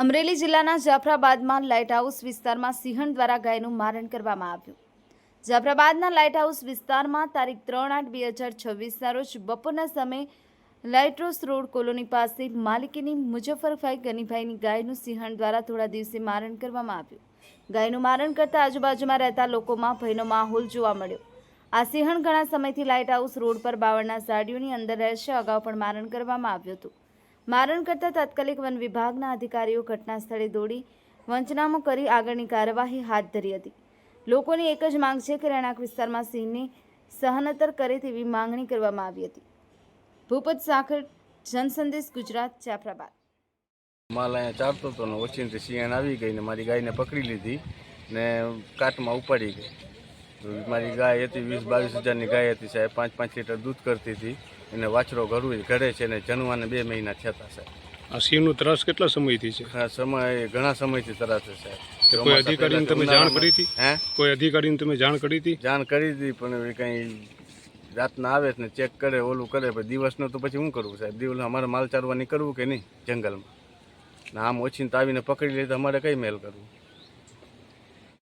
અમરેલી જિલ્લાના જાફરાબાદમાં light house વિસ્તારમાં સિંહણ દ્વારા ગાયનું મારણ કરવામાં આવ્યું। જાફરાબાદના લાઇટ હાઉસ વિસ્તારમાં તારીખ 3/8/2026ના રોજ બપોરના સમયે લાઇટ હાઉસ રોડ કોલોની પાસે માલિકીની મુઝફ્ફરભાઈ ગનીભાઈની ગાયનું સિંહણ દ્વારા થોડા દિવસે મારણ કરવામાં આવ્યું। ગાયનું મારણ કરતા આજુબાજુમાં રહેતા લોકોમાં ભયનો માહોલ જોવા મળ્યો। આ સિંહણ ઘણા સમયથી લાઇટ હાઉસ રોડ પર બાવળના ઝાડીઓની અંદર રહેશે। અગાઉ પણ મારણ કરવામાં આવ્યું હતું। મારણ કરતા તાત્કાલિક વન વિભાગના અધિકારીઓ ઘટના સ્થળે દોડી પંચનામો કરી આગળની કાર્યવાહી હાથ ધરી હતી। લોકોની એક જ માંગ છે કે રહેણાંક વિસ્તારમાં સિંહને સહનતર કરે તેવી માંગણી કરવામાં આવી હતી। ભૂપત સાખર, જનસંદેશ ગુજરાત, જાફરાબાદ। માલ અહીંયા ચારતો હતો ને ઓચિંતી સિંહણ આવી ગઈ ને મારી ગાયને પકડી લીધી ને કાટમાં ઉપાડી ગઈ। મારી ગાય હતી 20-22 હજારની ગાય હતી સાહેબ। 5-5 લીટર દૂધ કરતી હતી। એને વાછરો ઘરે છે ને જન્માને 2 મહિના થયા હતા સાહેબ। આ સિંહનું ત્રાસ કેટલા સમયથી છે? ઘણા સમયથી ત્રાસ છે સાહેબ। કોઈ અધિકારીને તમે જાણ કરી હતી? કોઈ અધિકારીને તમે જાણ કરી હતી? જાણ કરી હતી પણ કંઈ રાતના આવે ને ચેક કરે ઓલું કરે, પણ દિવસનું તો પછી શું કરવું સાહેબ? દિવસ અમારે માલ ચારવા નીકળવું કે નહીં જંગલમાં ને આમ ઓછીને આવીને પકડી લે તો અમારે કઈ મેલ કરવું?